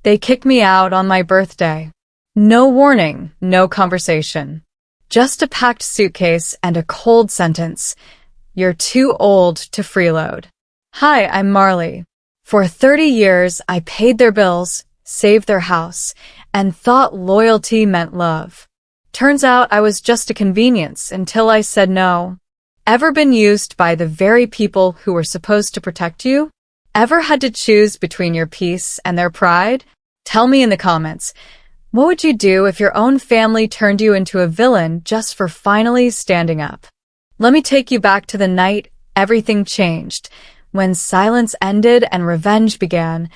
They kicked me out on my birthday. No warning, no conversation. Just a packed suitcase and a cold sentence. You're too old to freeload. Hi, I'm Marley. For 30 years, I paid their bills, saved their house, and thought loyalty meant love. Turns out I was just a convenience until I said no. Ever been used by the very people who were supposed to protect you? Ever had to choose between your peace and their pride? Tell me in the comments. What would you do if your own family turned you into a villain just for finally standing up? Let me take you back to the night everything changed, when silence ended and revenge began.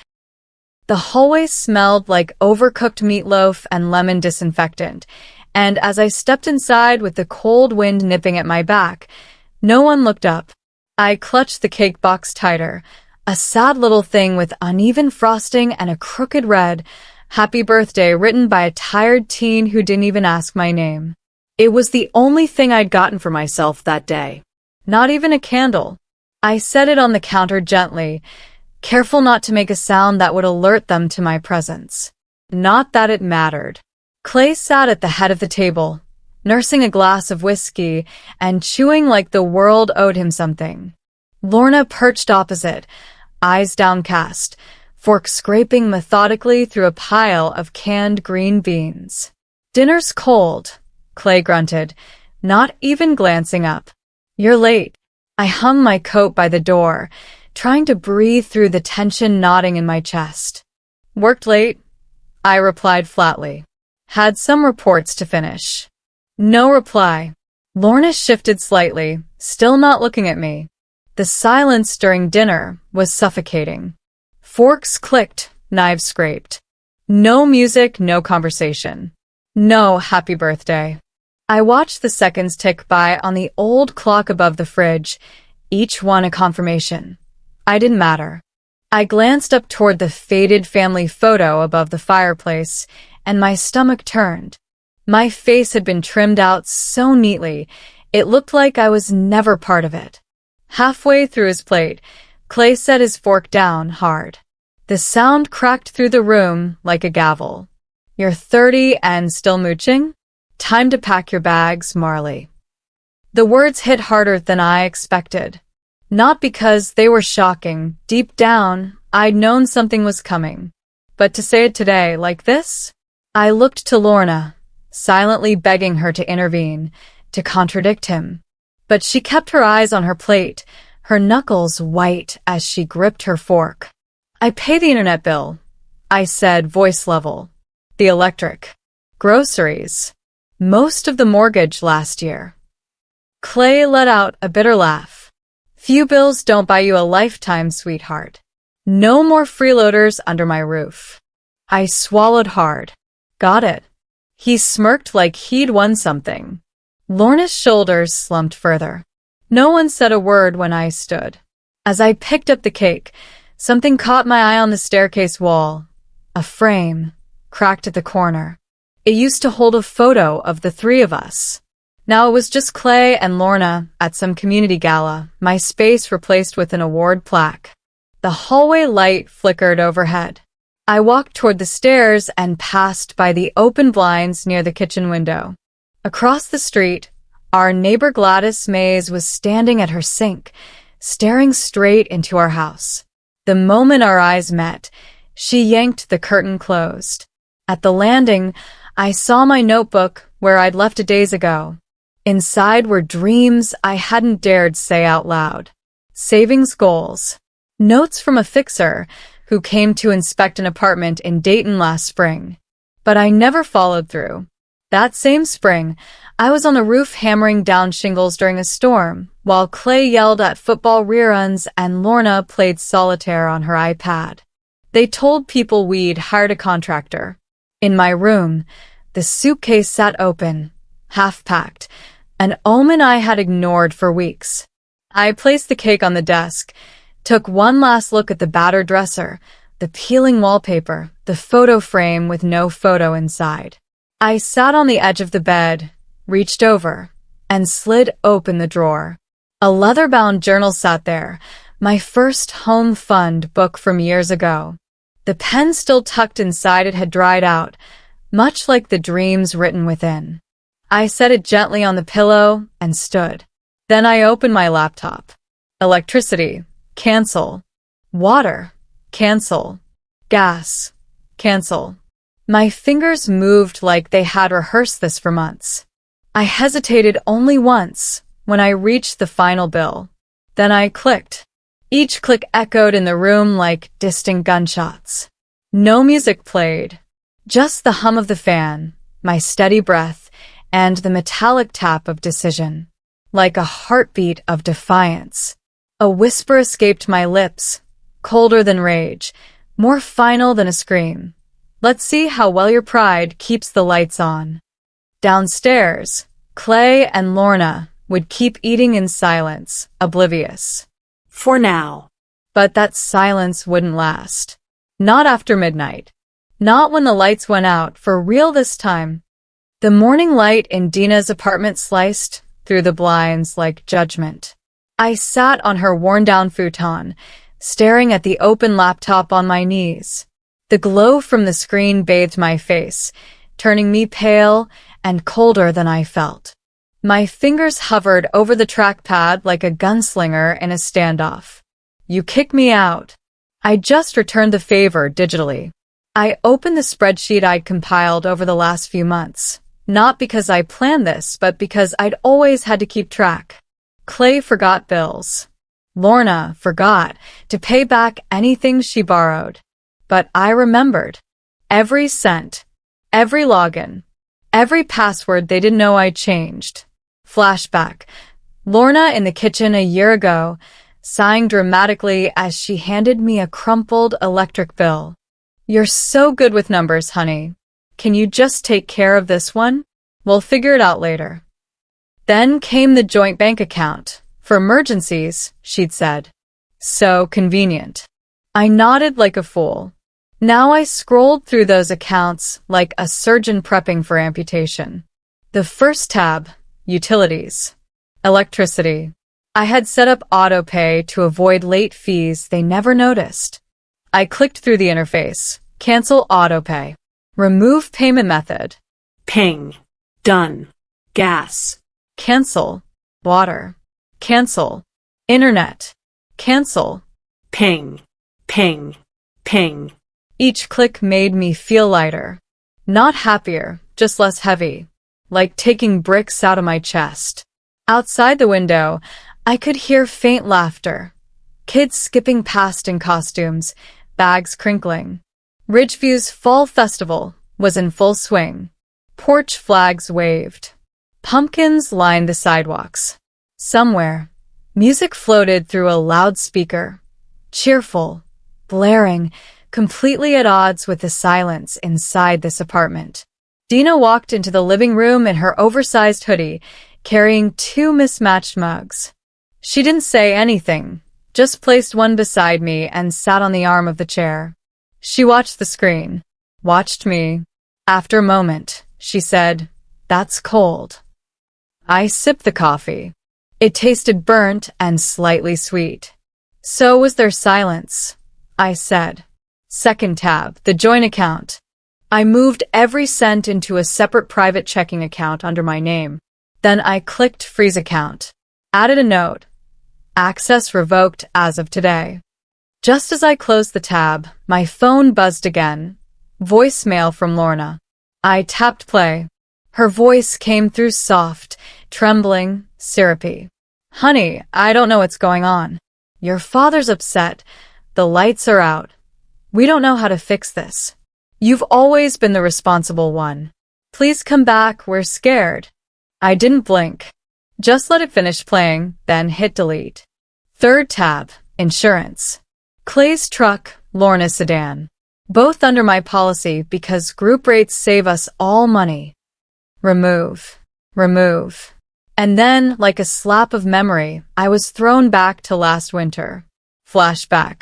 The hallway smelled like overcooked meatloaf and lemon disinfectant, and as I stepped inside with the cold wind nipping at my back, no one looked up. I clutched the cake box tighter, a sad little thing with uneven frosting and a crooked red "Happy Birthday" written by a tired teen who didn't even ask my name. It was the only thing I'd gotten for myself that day. Not even a candle. I set it on the counter gently, careful not to make a sound that would alert them to my presence. Not that it mattered. Clay sat at the head of the table, nursing a glass of whiskey and chewing like the world owed him something. Lorna perched opposite, eyes downcast, fork scraping methodically through a pile of canned green beans. "Dinner's cold," Clay grunted, not even glancing up. "You're late." I hung my coat by the door, trying to breathe through the tension knotting in my chest. "Worked late," I replied flatly. "Had some reports to finish." No reply. Lorna shifted slightly, still not looking at me. The silence during dinner was suffocating. Forks clicked, knives scraped. No music, no conversation. No happy birthday. I watched the seconds tick by on the old clock above the fridge, each one a confirmation. I didn't matter. I glanced up toward the faded family photo above the fireplace, and my stomach turned. My face had been trimmed out so neatly, it looked like I was never part of it. Halfway through his plate, Clay set his fork down hard. The sound cracked through the room like a gavel. "You're 30 and still mooching? Time to pack your bags, Marley." The words hit harder than I expected. Not because they were shocking. Deep down, I'd known something was coming. But to say it today, like this? I looked to Lorna, silently begging her to intervene, to contradict him. But she kept her eyes on her plate, her knuckles white as she gripped her fork. "I pay the internet bill," I said, voice level. "The electric. Groceries. Most of the mortgage last year." Clay let out a bitter laugh. "Few bills don't buy you a lifetime, sweetheart. No more freeloaders under my roof." I swallowed hard. "Got it." He smirked like he'd won something. Lorna's shoulders slumped further. No one said a word when I stood. As I picked up the cake, something caught my eye on the staircase wall. A frame, cracked at the corner. It used to hold a photo of the three of us. Now it was just Clay and Lorna at some community gala, my space replaced with an award plaque. The hallway light flickered overhead. I walked toward the stairs and passed by the open blinds near the kitchen window. Across the street, our neighbor Gladys Mays was standing at her sink, staring straight into our house. The moment our eyes met, she yanked the curtain closed. At the landing, I saw my notebook where I'd left it days ago. Inside were dreams I hadn't dared say out loud. Savings goals. Notes from a fixer who came to inspect an apartment in Dayton last spring. But I never followed through. That same spring, I was on the roof hammering down shingles during a storm, while Clay yelled at football reruns and Lorna played solitaire on her iPad. They told people we'd hired a contractor. In my room, the suitcase sat open, half-packed, an omen I had ignored for weeks. I placed the cake on the desk, took one last look at the battered dresser, the peeling wallpaper, the photo frame with no photo inside. I sat on the edge of the bed, reached over, and slid open the drawer. A leather-bound journal sat there, my first home fund book from years ago. The pen still tucked inside it had dried out, much like the dreams written within. I set it gently on the pillow and stood. Then I opened my laptop. Electricity, cancel. Water, cancel. Gas, cancel. My fingers moved like they had rehearsed this for months. I hesitated only once when I reached the final bill. Then I clicked. Each click echoed in the room like distant gunshots. No music played, just the hum of the fan, my steady breath, and the metallic tap of decision. Like a heartbeat of defiance. A whisper escaped my lips, colder than rage, more final than a scream. Let's see how well your pride keeps the lights on. Downstairs, Clay and Lorna would keep eating in silence, oblivious. For now. But that silence wouldn't last. Not after midnight. Not when the lights went out, for real this time. The morning light in Dina's apartment sliced through the blinds like judgment. I sat on her worn-down futon, staring at the open laptop on my knees. The glow from the screen bathed my face, turning me pale and colder than I felt. My fingers hovered over the trackpad like a gunslinger in a standoff. You kicked me out. I just returned the favor digitally. I opened the spreadsheet I'd compiled over the last few months. Not because I planned this, but because I'd always had to keep track. Clay forgot bills. Lorna forgot to pay back anything she borrowed. But I remembered. Every cent. Every login. Every password they didn't know I'd changed. Flashback. Lorna in the kitchen a year ago, sighing dramatically as she handed me a crumpled electric bill. You're so good with numbers, honey. Can you just take care of this one? We'll figure it out later. Then came the joint bank account. For emergencies, she'd said. So convenient. I nodded like a fool. Now I scrolled through those accounts like a surgeon prepping for amputation. The first tab, utilities. Electricity. I had set up autopay to avoid late fees they never noticed. I clicked through the interface. Cancel autopay. Remove payment method. Ping. Done. Gas. Cancel. Water. Cancel. Internet. Cancel. Ping. Ping. Ping. Each click made me feel lighter. Not happier, just less heavy. Like taking bricks out of my chest. Outside the window, I could hear faint laughter. Kids skipping past in costumes, bags crinkling. Ridgeview's Fall Festival was in full swing. Porch flags waved. Pumpkins lined the sidewalks. Somewhere, music floated through a loudspeaker. Cheerful, blaring, completely at odds with the silence inside this apartment. Dina walked into the living room in her oversized hoodie, carrying 2 mismatched mugs. She didn't say anything, just placed one beside me and sat on the arm of the chair. She watched the screen, watched me. After a moment, she said, "That's cold." I sipped the coffee. It tasted burnt and slightly sweet. So was their silence, I said. Second tab, the joint account. I moved every cent into a separate private checking account under my name. Then I clicked freeze account. Added a note. Access revoked as of today. Just as I closed the tab, my phone buzzed again. Voicemail from Lorna. I tapped play. Her voice came through soft, trembling, syrupy. "Honey, I don't know what's going on. Your father's upset. The lights are out. We don't know how to fix this. You've always been the responsible one. Please come back, we're scared." I didn't blink. Just let it finish playing, then hit delete. Third tab, insurance. Clay's truck, Lorna's sedan. Both under my policy because group rates save us all money. Remove. Remove. And then, like a slap of memory, I was thrown back to last winter. Flashback.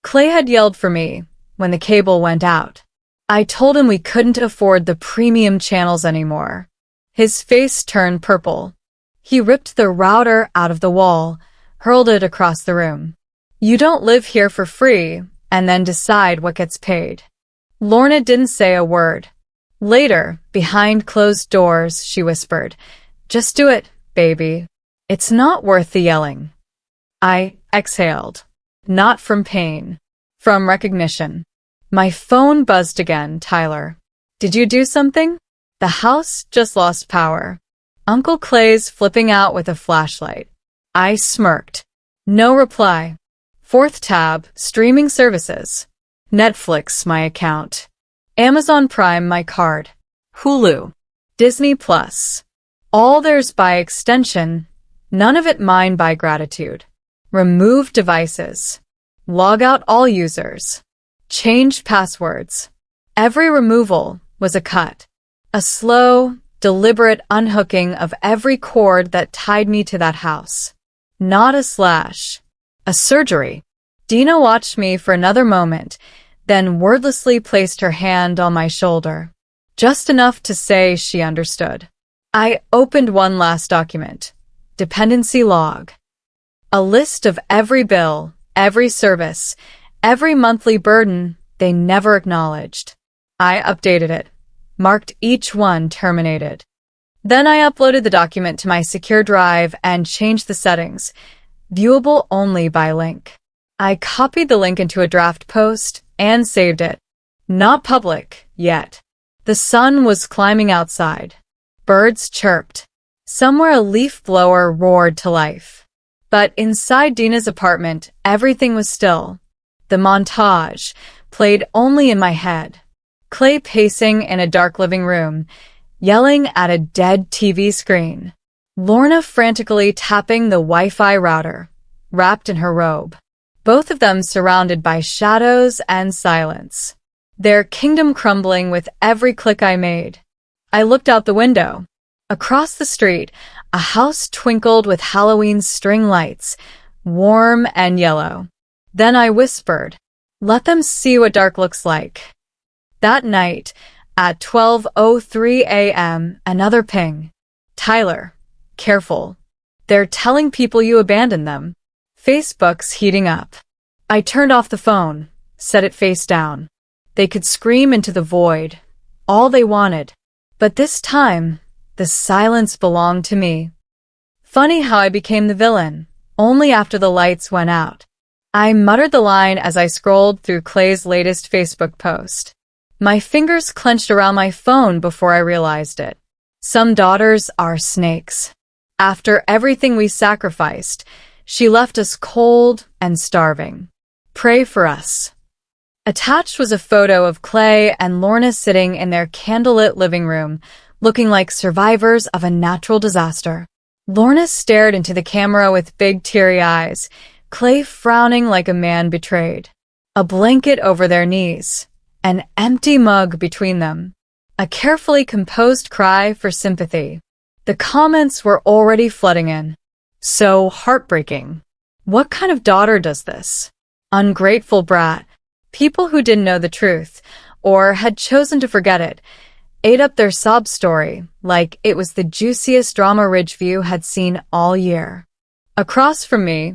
Clay had yelled for me when the cable went out. I told him we couldn't afford the premium channels anymore. His face turned purple. He ripped the router out of the wall, hurled it across the room. "You don't live here for free. and then decide what gets paid. Lorna didn't say a word. Later, behind closed doors, she whispered, "Just do it, baby. It's not worth the yelling." I exhaled. Not from pain. From recognition. My phone buzzed again, Tyler. "Did you do something?" "The house just lost power. Uncle Clay's flipping out with a flashlight." I smirked. No reply. Fourth tab, streaming services. Netflix, my account. Amazon Prime, my card. Hulu. Disney Plus. All theirs by extension, none of it mine by gratitude. Remove devices. Log out all users. Change passwords. Every removal was a cut. A slow, deliberate unhooking of every cord that tied me to that house. Not a slash. A surgery. Dina watched me for another moment, then wordlessly placed her hand on my shoulder. Just enough to say she understood. I opened one last document. Dependency log. A list of every bill, every service, every monthly burden they never acknowledged. I updated it, marked each one terminated. Then I uploaded the document to my secure drive and changed the settings, viewable only by link. I copied the link into a draft post and saved it. Not public, yet. The sun was climbing outside. Birds chirped. Somewhere a leaf blower roared to life. But inside Dina's apartment, everything was still. The montage played only in my head. Clay pacing in a dark living room, yelling at a dead TV screen. Lorna frantically tapping the Wi-Fi router, wrapped in her robe. Both of them surrounded by shadows and silence. Their kingdom crumbling with every click I made. I looked out the window. Across the street, a house twinkled with Halloween string lights, warm and yellow. Then I whispered, "Let them see what dark looks like." That night, at 12:03 a.m., another ping. "Tyler, careful. They're telling people you abandoned them." Facebook's heating up. I turned off the phone, set it face down. They could scream into the void, all they wanted. But this time, the silence belonged to me. Funny how I became the villain, only after the lights went out. I muttered the line as I scrolled through Clay's latest Facebook post. My fingers clenched around my phone before I realized it. Some daughters are snakes. After everything we sacrificed, she left us cold and starving. Pray for us. Attached was a photo of Clay and Lorna sitting in their candlelit living room, looking like survivors of a natural disaster. Lorna stared into the camera with big teary eyes, Clay frowning like a man betrayed. A blanket over their knees, an empty mug between them, a carefully composed cry for sympathy. The comments were already flooding in. So heartbreaking. What kind of daughter does this? Ungrateful brat. People who didn't know the truth, or had chosen to forget it, ate up their sob story like it was the juiciest drama Ridgeview had seen all year. Across from me,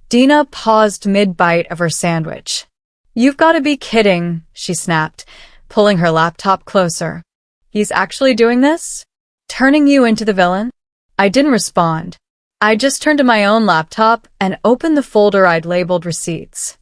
Dina paused mid-bite of her sandwich. "You've got to be kidding," she snapped, pulling her laptop closer. "He's actually doing this? Turning you into the villain?" I didn't respond. I just turned to my own laptop and opened the folder I'd labeled receipts.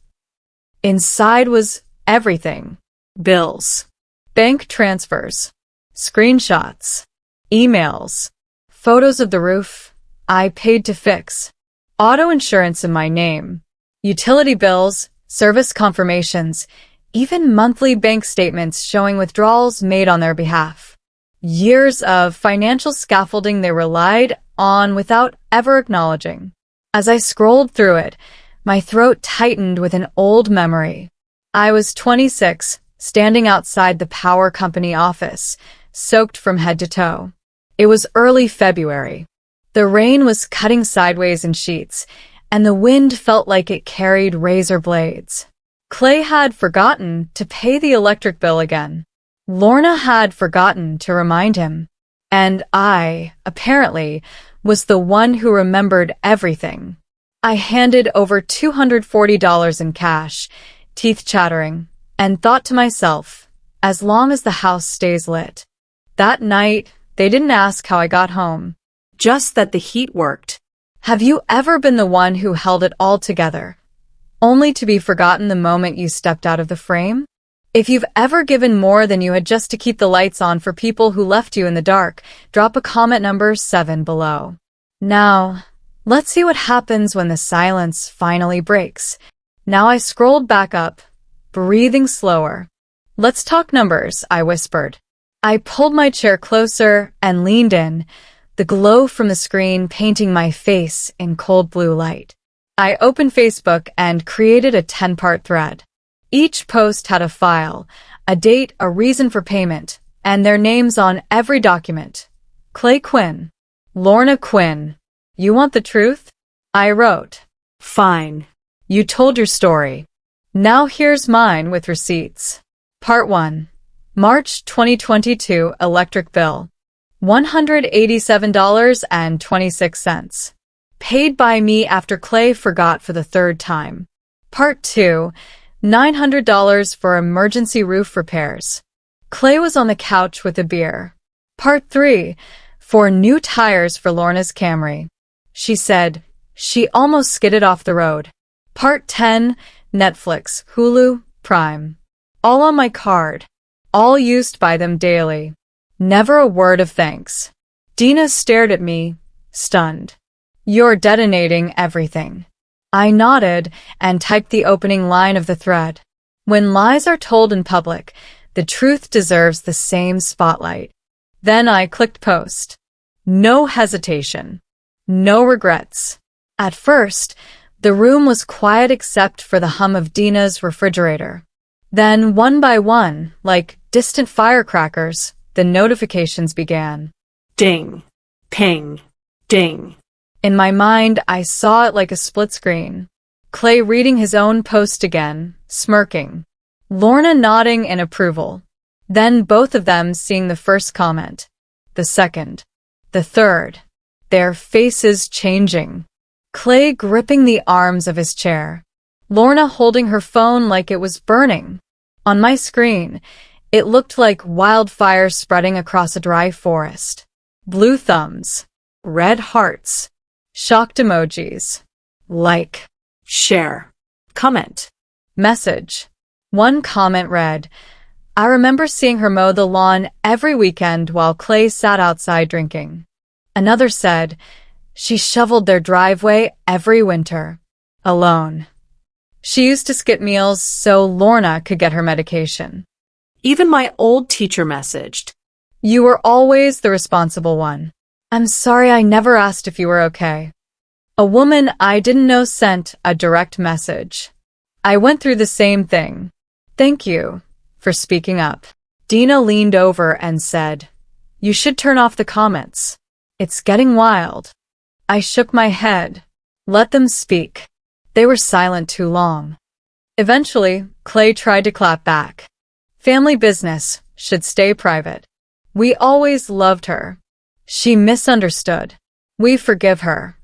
Inside was everything. Bills, bank transfers, screenshots, emails, photos of the roof I paid to fix, auto insurance in my name, utility bills, service confirmations, even monthly bank statements showing withdrawals made on their behalf. Years of financial scaffolding they relied on without ever acknowledging. As I scrolled through it, my throat tightened with an old memory. I was 26, standing outside the power company office, soaked from head to toe. It was early February. The rain was cutting sideways in sheets, and the wind felt like it carried razor blades. Clay had forgotten to pay the electric bill again. Lorna had forgotten to remind him. And I, apparently, was the one who remembered everything. I handed over $240 in cash, teeth chattering, and thought to myself, as long as the house stays lit. That night, they didn't ask how I got home. Just that the heat worked. Have you ever been the one who held it all together, only to be forgotten the moment you stepped out of the frame? If you've ever given more than you had just to keep the lights on for people who left you in the dark, drop a comment number 7 below. Now, let's see what happens when the silence finally breaks. Now I scrolled back up, breathing slower. Let's talk numbers, I whispered. I pulled my chair closer and leaned in, the glow from the screen painting my face in cold blue light. I opened Facebook and created a 10-part thread. Each post had a file, a date, a reason for payment, and their names on every document. Clay Quinn. Lorna Quinn. You want the truth? I wrote. Fine. You told your story. Now here's mine with receipts. Part 1. March 2022 electric bill. $187.26. Paid by me after Clay forgot for the 3rd time. Part 2. $900 for emergency roof repairs. Clay was on the couch with a beer. Part 3. For new tires for Lorna's Camry. She said, she almost skidded off the road. Part 10. Netflix, Hulu, Prime. All on my card. All used by them daily. Never a word of thanks. Dina stared at me, stunned. You're detonating everything. I nodded and typed the opening line of the thread. When lies are told in public, the truth deserves the same spotlight. Then I clicked post. No hesitation. No regrets. At first, the room was quiet except for the hum of Dina's refrigerator. Then, one by one, like distant firecrackers, the notifications began. Ding. Ping. Ding. In my mind, I saw it like a split screen. Clay reading his own post again, smirking. Lorna nodding in approval. Then both of them seeing the first comment. The second. The third. Their faces changing. Clay gripping the arms of his chair. Lorna holding her phone like it was burning. On my screen, it looked like wildfire spreading across a dry forest. Blue thumbs. Red hearts. Shocked emojis. Like. Share. Comment. Message. One comment read, I remember seeing her mow the lawn every weekend while Clay sat outside drinking. Another said, she shoveled their driveway every winter. Alone. She used to skip meals so Lorna could get her medication. Even my old teacher messaged. You were always the responsible one. I'm sorry I never asked if you were okay. A woman I didn't know sent a direct message. I went through the same thing. Thank you for speaking up. Dina leaned over and said, you should turn off the comments. It's getting wild. I shook my head. Let them speak. They were silent too long. Eventually, Clay tried to clap back. Family business should stay private. We always loved her. She misunderstood. We forgive her.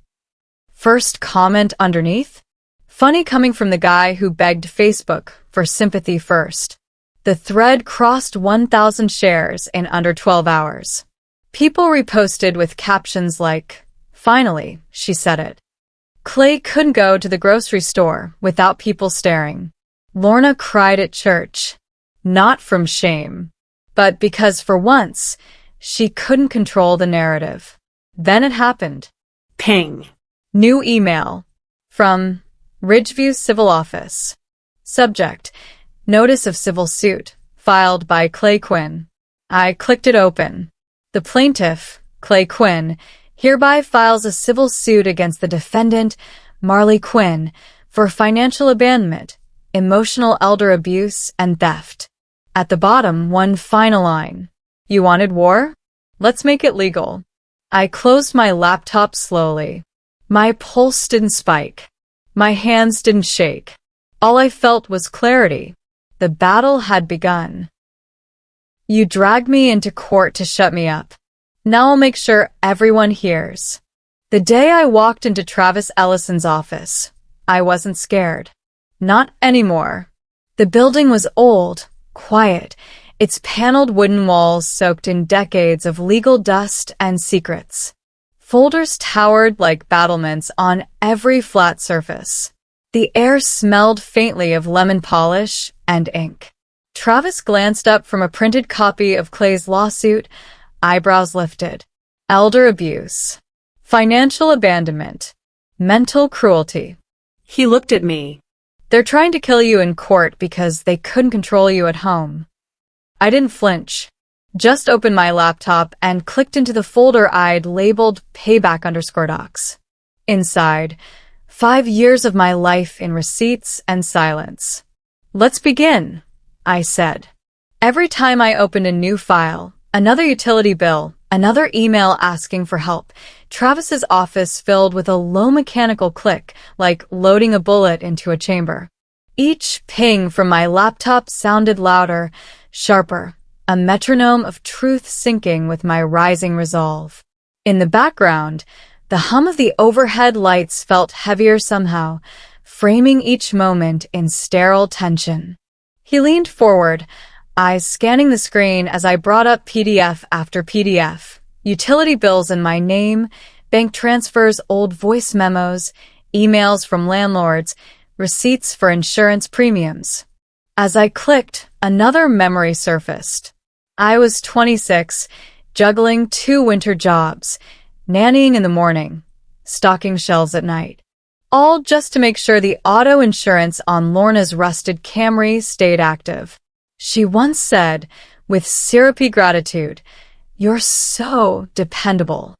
First comment underneath? Funny coming from the guy who begged Facebook for sympathy first. The thread crossed 1,000 shares in under 12 hours. People reposted with captions like, finally, she said it. Clay couldn't go to the grocery store without people staring. Lorna cried at church. Not from shame, but because for once, she couldn't control the narrative. Then it happened. Ping. New email. From Ridgeview Civil Office. Subject. Notice of civil suit. Filed by Clay Quinn. I clicked it open. The plaintiff, Clay Quinn, hereby files a civil suit against the defendant, Marley Quinn, for financial abandonment, emotional elder abuse, and theft. At the bottom, one final line. You wanted war? Let's make it legal. I closed my laptop slowly. My pulse didn't spike. My hands didn't shake. All I felt was clarity. The battle had begun. You dragged me into court to shut me up. Now I'll make sure everyone hears. The day I walked into Travis Ellison's office, I wasn't scared. Not anymore. The building was old, quiet, its paneled wooden walls soaked in decades of legal dust and secrets. Folders towered like battlements on every flat surface. The air smelled faintly of lemon polish and ink. Travis glanced up from a printed copy of Clay's lawsuit, eyebrows lifted. Elder abuse. Financial abandonment. Mental cruelty. He looked at me. They're trying to kill you in court because they couldn't control you at home. I didn't flinch. Just opened my laptop and clicked into the folder I'd labeled payback_docs. Inside, 5 years of my life in receipts and silence. Let's begin, I said. Every time I opened a new file, another utility bill, another email asking for help, Travis's office filled with a low mechanical click, like loading a bullet into a chamber. Each ping from my laptop sounded louder, sharper, a metronome of truth syncing with my rising resolve. In the background, the hum of the overhead lights felt heavier somehow, framing each moment in sterile tension. He leaned forward, eyes scanning the screen as I brought up PDF after PDF, utility bills in my name, bank transfers, old voice memos, emails from landlords, receipts for insurance premiums. As I clicked, another memory surfaced. I was 26, juggling 2 winter jobs, nannying in the morning, stocking shelves at night. All just to make sure the auto insurance on Lorna's rusted Camry stayed active. She once said, with syrupy gratitude, "You're so dependable."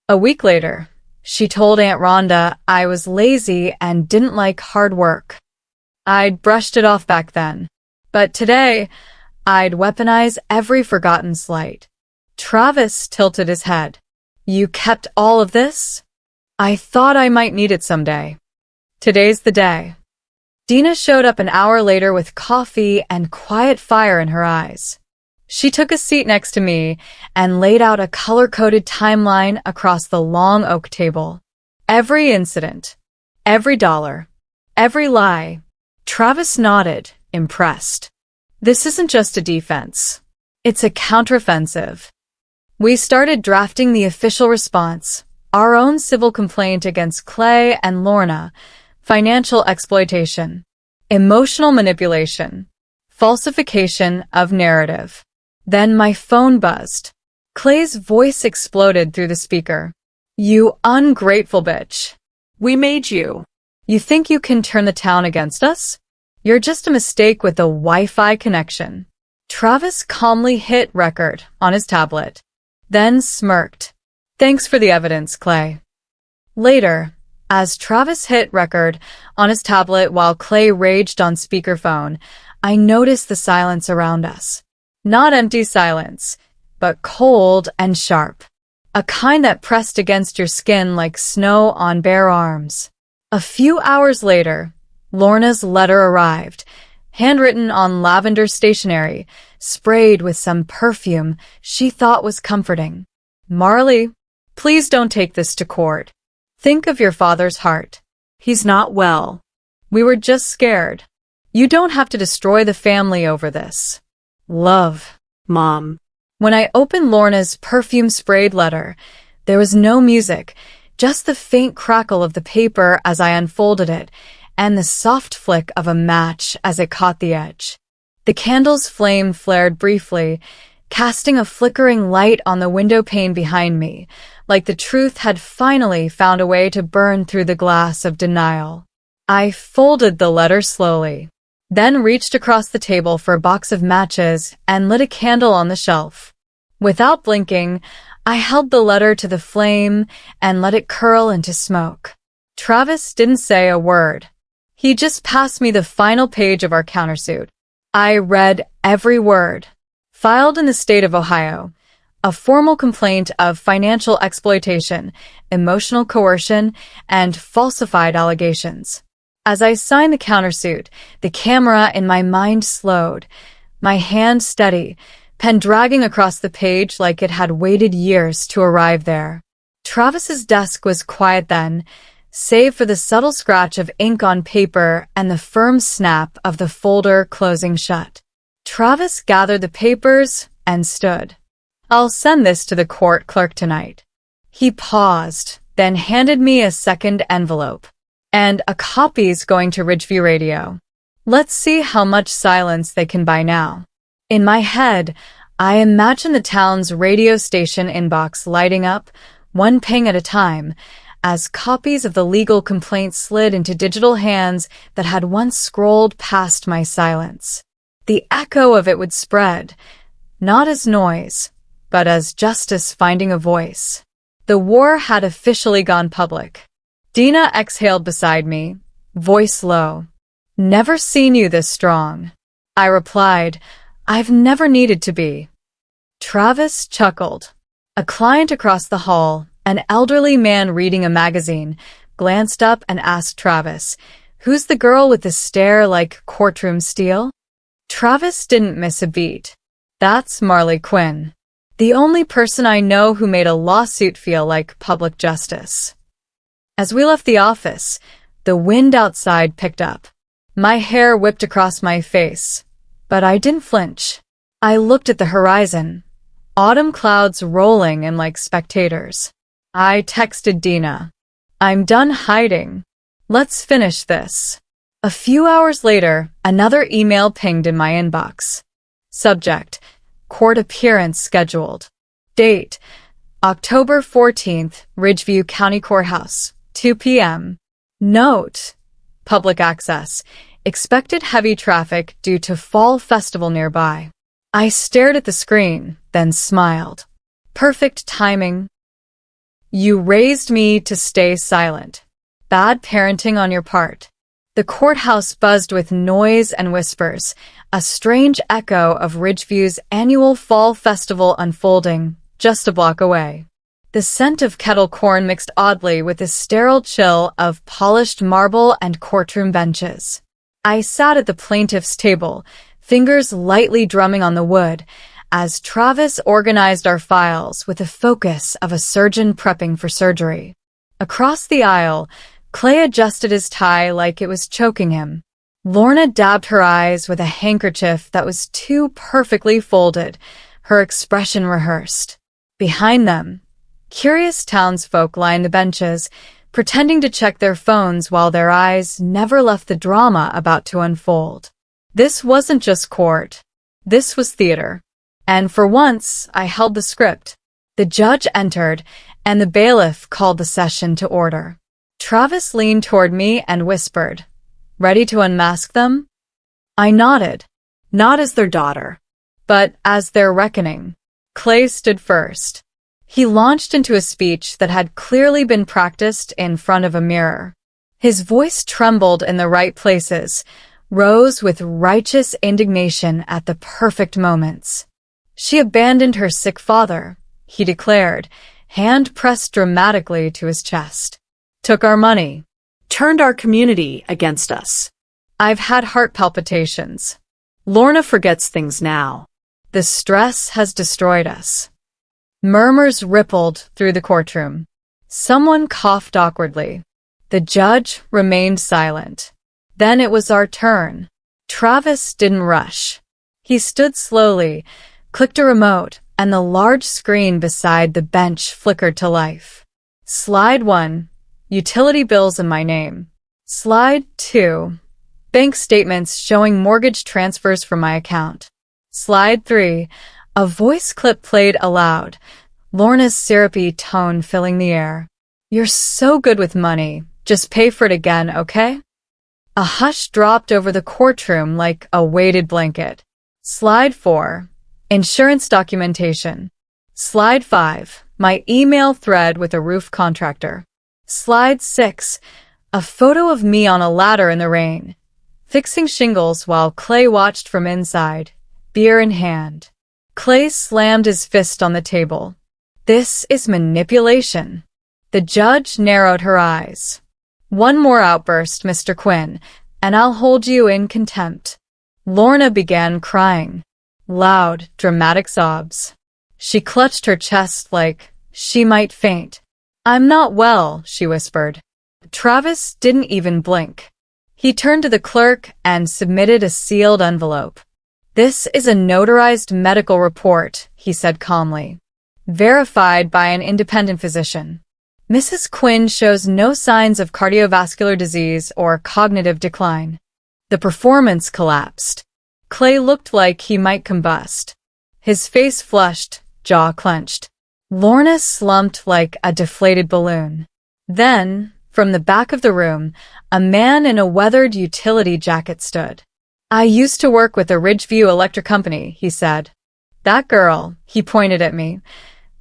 A week later, she told Aunt Rhonda I was lazy and didn't like hard work. I'd brushed it off back then, but today, I'd weaponize every forgotten slight. Travis tilted his head. "You kept all of this? I thought I might need it someday." Today's the day. Dina showed up an hour later with coffee and quiet fire in her eyes. She took a seat next to me and laid out a color-coded timeline across the long oak table. Every incident, every dollar, every lie. Travis nodded, impressed. This isn't just a defense. It's a counteroffensive. We started drafting the official response, our own civil complaint against Clay and Lorna, financial exploitation, emotional manipulation, falsification of narrative. Then my phone buzzed. Clay's voice exploded through the speaker. "You ungrateful bitch. We made you. You think you can turn the town against us? You're just a mistake with a Wi-Fi connection." Travis calmly hit record on his tablet, then smirked. "Thanks for the evidence, Clay." Later, as Travis hit record on his tablet while Clay raged on speakerphone, I noticed the silence around us. Not empty silence, but cold and sharp. A kind that pressed against your skin like snow on bare arms. A few hours later, Lorna's letter arrived, handwritten on lavender stationery, sprayed with some perfume she thought was comforting. "Marley, please don't take this to court. Think of your father's heart. He's not well. We were just scared. You don't have to destroy the family over this. Love." Mom. When I opened Lorna's perfume-sprayed letter, there was no music, just the faint crackle of the paper as I unfolded it, and the soft flick of a match as it caught the edge. The candle's flame flared briefly, casting a flickering light on the window pane behind me, like the truth had finally found a way to burn through the glass of denial. I folded the letter slowly, then reached across the table for a box of matches and lit a candle on the shelf. Without blinking, I held the letter to the flame and let it curl into smoke. Travis didn't say a word. He just passed me the final page of our countersuit. I read every word. Filed in the state of Ohio, a formal complaint of financial exploitation, emotional coercion, and falsified allegations. As I signed the countersuit, the camera in my mind slowed, my hand steady, pen dragging across the page like it had waited years to arrive there. Travis's desk was quiet then, save for the subtle scratch of ink on paper and the firm snap of the folder closing shut. Travis gathered the papers and stood. "I'll send this to the court clerk tonight." He paused, then handed me a second envelope. "And a copy's going to Ridgeview Radio. Let's see how much silence they can buy now." In my head, I imagine the town's radio station inbox lighting up, one ping at a time, as copies of the legal complaint slid into digital hands that had once scrolled past my silence. The echo of it would spread, not as noise, but as justice finding a voice. The war had officially gone public. Dina exhaled beside me, voice low. "Never seen you this strong." I replied, "I've never needed to be." Travis chuckled. A client across the hall, an elderly man reading a magazine, glanced up and asked Travis, "Who's the girl with the stare like courtroom steel?" Travis didn't miss a beat. "That's Marley Quinn. The only person I know who made a lawsuit feel like public justice." As we left the office, the wind outside picked up. My hair whipped across my face, but I didn't flinch. I looked at the horizon, autumn clouds rolling in like spectators. I texted Dina, "I'm done hiding. Let's finish this." A few hours later, another email pinged in my inbox. Subject: Court appearance scheduled. Date: October 14th, Ridgeview County Courthouse, 2 p.m. Note: public access. Expected heavy traffic due to Fall Festival nearby. I stared at the screen, then smiled. Perfect timing. "You raised me to stay silent. Bad parenting on your part." The courthouse buzzed with noise and whispers, a strange echo of Ridgeview's annual Fall Festival unfolding just a block away. The scent of kettle corn mixed oddly with the sterile chill of polished marble and courtroom benches. I sat at the plaintiff's table, fingers lightly drumming on the wood, as Travis organized our files with the focus of a surgeon prepping for surgery. Across the aisle, Clay adjusted his tie like it was choking him. Lorna dabbed her eyes with a handkerchief that was too perfectly folded, her expression rehearsed. Behind them, curious townsfolk lined the benches, pretending to check their phones while their eyes never left the drama about to unfold. This wasn't just court. This was theater. And for once, I held the script. The judge entered, and the bailiff called the session to order. Travis leaned toward me and whispered, "Ready to unmask them?" I nodded. Not as their daughter, but as their reckoning. Clay stood first. He launched into a speech that had clearly been practiced in front of a mirror. His voice trembled in the right places, rose with righteous indignation at the perfect moments. "She abandoned her sick father," he declared, hand pressed dramatically to his chest. "Took our money. Turned our community against us. I've had heart palpitations. Lorna forgets things now. The stress has destroyed us." Murmurs rippled through the courtroom. Someone coughed awkwardly. The judge remained silent. Then it was our turn. Travis didn't rush. He stood slowly, clicked a remote, and the large screen beside the bench flickered to life. Slide 1. Utility bills in my name. Slide 2. Bank statements showing mortgage transfers from my account. Slide 3. A voice clip played aloud, Lorna's syrupy tone filling the air. "You're so good with money. Just pay for it again, okay?" A hush dropped over the courtroom like a weighted blanket. Slide 4. Insurance documentation. Slide 5. My email thread with a roof contractor. Slide 6. A photo of me on a ladder in the rain, fixing shingles while Clay watched from inside, beer in hand. Clay slammed his fist on the table. "This is manipulation." The judge narrowed her eyes. "One more outburst, Mr. Quinn, and I'll hold you in contempt." Lorna began crying. Loud, dramatic sobs. She clutched her chest like she might faint. "I'm not well," she whispered. Travis didn't even blink. He turned to the clerk and submitted a sealed envelope. "This is a notarized medical report," he said calmly. "Verified by an independent physician. Mrs. Quinn shows no signs of cardiovascular disease or cognitive decline." The performance collapsed. Clay looked like he might combust. His face flushed, jaw clenched. Lorna slumped like a deflated balloon. Then, from the back of the room, a man in a weathered utility jacket stood. "I used to work with the Ridgeview Electric Company," he said. "That girl," he pointed at me,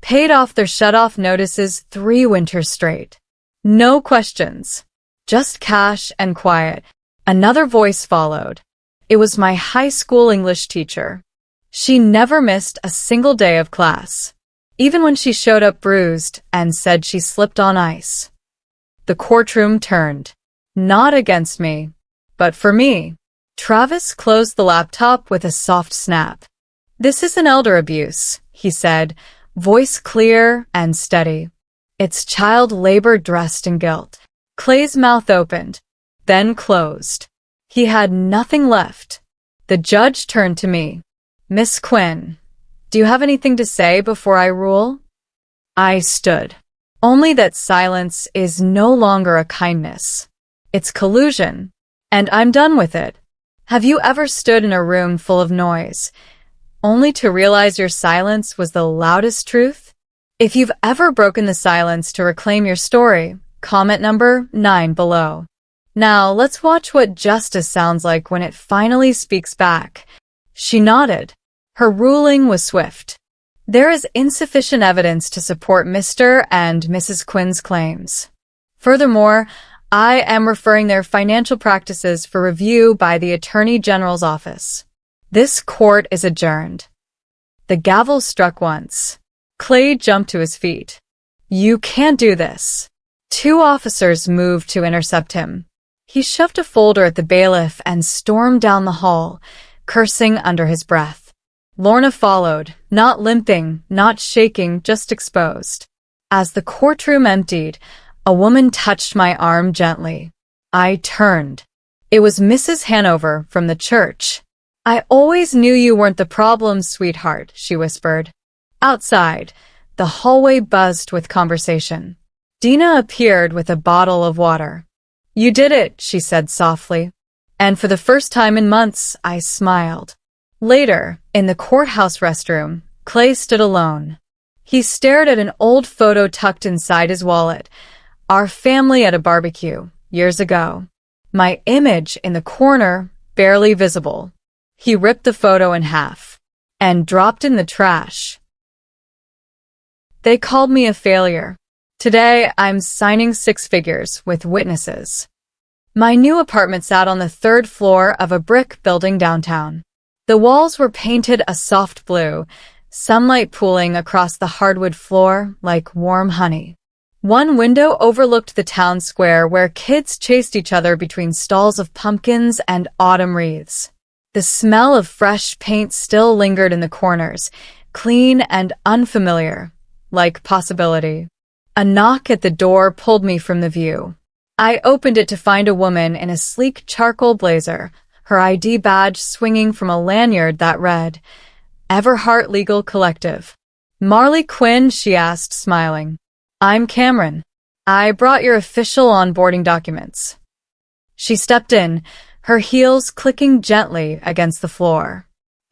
"paid off their shut-off notices 3 winters straight. No questions. Just cash and quiet." Another voice followed. It was my high school English teacher. She never missed a single day of class, even when she showed up bruised and said she slipped on ice. The courtroom turned. Not against me, but for me. Travis closed the laptop with a soft snap. "This isn't elder abuse," he said, voice clear and steady. "It's child labor dressed in guilt." Clay's mouth opened, then closed. He had nothing left. The judge turned to me. "Miss Quinn, do you have anything to say before I rule?" I stood. "Only that silence is no longer a kindness. It's collusion, and I'm done with it. Have you ever stood in a room full of noise, only to realize your silence was the loudest truth? If you've ever broken the silence to reclaim your story, comment number 9 below. Now let's watch what justice sounds like when it finally speaks back." She nodded. Her ruling was swift. "There is insufficient evidence to support Mr. and Mrs. Quinn's claims. Furthermore, I am referring their financial practices for review by the Attorney General's office. This court is adjourned." The gavel struck once. Clay jumped to his feet. "You can't do this." 2 officers moved to intercept him. He shoved a folder at the bailiff and stormed down the hall, cursing under his breath. Lorna followed, not limping, not shaking, just exposed. As the courtroom emptied, a woman touched my arm gently. I turned. It was Mrs. Hanover from the church. "I always knew you weren't the problem, sweetheart," she whispered. Outside, the hallway buzzed with conversation. Dina appeared with a bottle of water. "You did it," she said softly. And for the first time in months, I smiled. Later, in the courthouse restroom, Clay stood alone. He stared at an old photo tucked inside his wallet. Our family at a barbecue, years ago. My image in the corner, barely visible. He ripped the photo in half and dropped in the trash. They called me a failure. Today, I'm signing 6 figures with witnesses. My new apartment sat on the 3rd floor of a brick building downtown. The walls were painted a soft blue, sunlight pooling across the hardwood floor like warm honey. One window overlooked the town square where kids chased each other between stalls of pumpkins and autumn wreaths. The smell of fresh paint still lingered in the corners, clean and unfamiliar, like possibility. A knock at the door pulled me from the view. I opened it to find a woman in a sleek charcoal blazer, her ID badge swinging from a lanyard that read, "Everhart Legal Collective." "Marley Quinn?" she asked, smiling. "I'm Cameron. I brought your official onboarding documents." She stepped in, her heels clicking gently against the floor.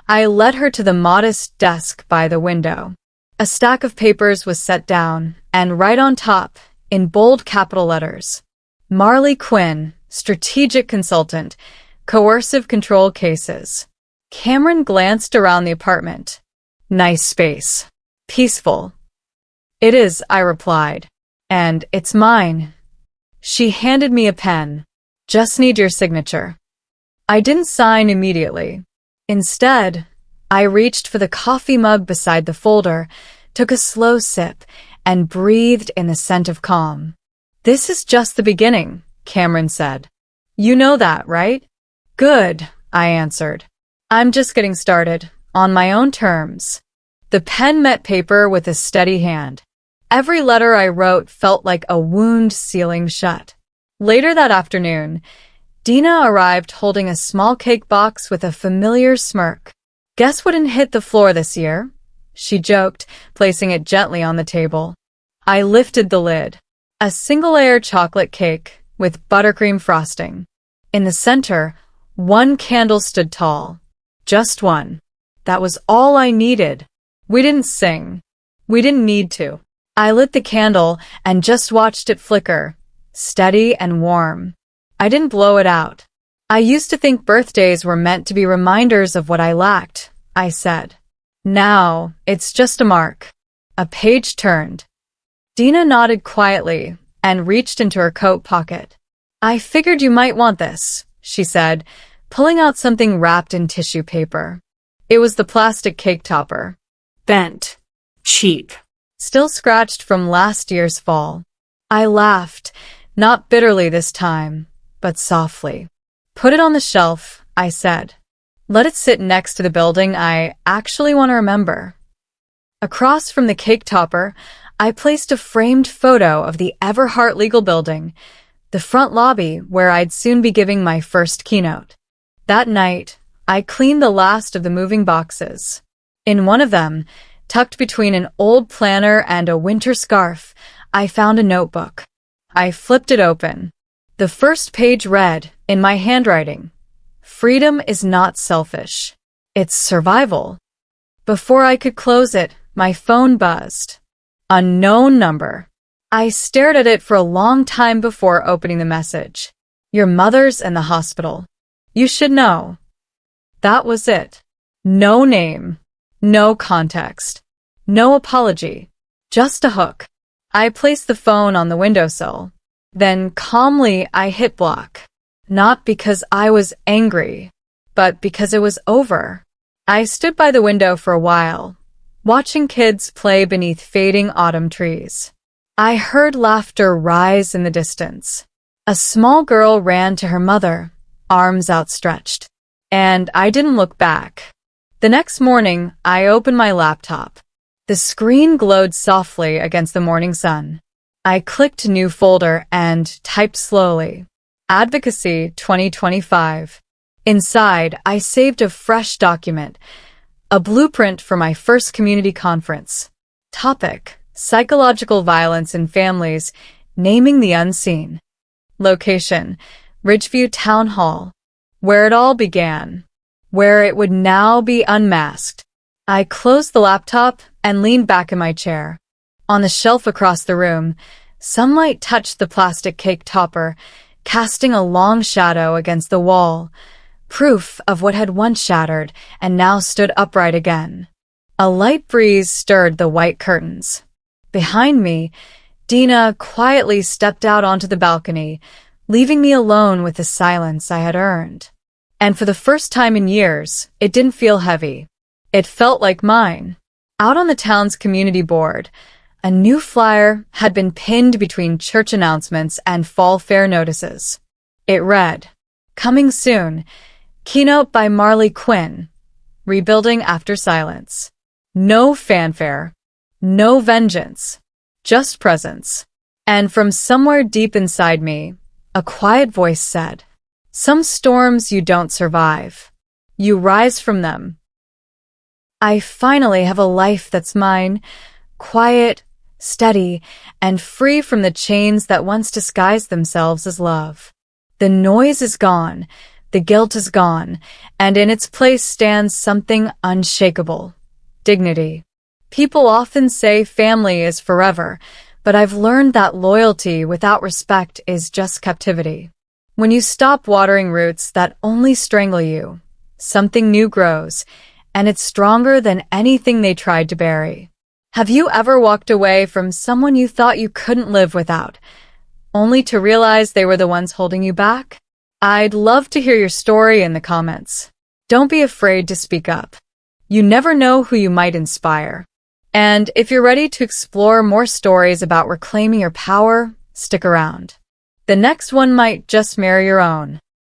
I led her to the modest desk by the window. A stack of papers was set down, and right on top, in bold capital letters, "Marley Quinn, Strategic Consultant, Coercive Control Cases." Cameron glanced around the apartment. "Nice space. Peaceful." "It is," I replied. "And it's mine." She handed me a pen. "Just need your signature." I didn't sign immediately. Instead, I reached for the coffee mug beside the folder, took a slow sip, and breathed in the scent of calm. "This is just the beginning," Cameron said. "You know that, right?" "Good," I answered. "I'm just getting started, on my own terms." The pen met paper with a steady hand. Every letter I wrote felt like a wound sealing shut. Later that afternoon, Dina arrived holding a small cake box with a familiar smirk. "Guess what didn't hit the floor this year?" she joked, placing it gently on the table. I lifted the lid. A single-layer chocolate cake with buttercream frosting. In the center, one candle stood tall. Just one. That was all I needed. We didn't sing. We didn't need to. I lit the candle and just watched it flicker, steady and warm. I didn't blow it out. "I used to think birthdays were meant to be reminders of what I lacked," I said. "Now, it's just a mark." A page turned. Dina nodded quietly and reached into her coat pocket. "I figured you might want this," she said, pulling out something wrapped in tissue paper. It was the plastic cake topper. Bent. Cheap. Still scratched from last year's fall. I laughed, not bitterly this time, but softly. "Put it on the shelf," I said. "Let it sit next to the building I actually want to remember." Across from the cake topper, I placed a framed photo of the Everhart Legal Building, the front lobby where I'd soon be giving my first keynote. That night, I cleaned the last of the moving boxes. In one of them, tucked between an old planner and a winter scarf, I found a notebook. I flipped it open. The first page read, in my handwriting, "Freedom is not selfish. It's survival." Before I could close it, my phone buzzed. Unknown number. I stared at it for a long time before opening the message. "Your mother's in the hospital. You should know." That was it. No name. No context. No apology. Just a hook. I placed the phone on the windowsill. Then calmly I hit block. Not because I was angry, but because it was over. I stood by the window for a while, watching kids play beneath fading autumn trees. I heard laughter rise in the distance. A small girl ran to her mother, arms outstretched. And I didn't look back. The next morning, I opened my laptop. The screen glowed softly against the morning sun. I clicked New Folder and typed slowly. Advocacy 2025. Inside, I saved a fresh document, a blueprint for my first community conference. Topic: Psychological violence in families, naming the unseen. Location: Ridgeview Town Hall. Where it all began. Where it would now be unmasked. I closed the laptop and leaned back in my chair. On the shelf across the room, sunlight touched the plastic cake topper, casting a long shadow against the wall. Proof of what had once shattered and now stood upright again. A light breeze stirred the white curtains. Behind me, Dina quietly stepped out onto the balcony, leaving me alone with the silence I had earned. And for the first time in years, it didn't feel heavy. It felt like mine. Out on the town's community board, a new flyer had been pinned between church announcements and fall fair notices. It read, "Coming soon. Keynote by Marley Quinn. Rebuilding after silence." No fanfare. No vengeance. Just presence. And from somewhere deep inside me, a quiet voice said, "Some storms you don't survive. You rise from them." I finally have a life that's mine, quiet, steady, and free from the chains that once disguised themselves as love. The noise is gone, the guilt is gone, and in its place stands something unshakable: dignity. People often say family is forever, but I've learned that loyalty without respect is just captivity. When you stop watering roots that only strangle you, something new grows, and it's stronger than anything they tried to bury. Have you ever walked away from someone you thought you couldn't live without, only to realize they were the ones holding you back? I'd love to hear your story in the comments. Don't be afraid to speak up. You never know who you might inspire. And if you're ready to explore more stories about reclaiming your power, stick around. The next one might just mirror your own.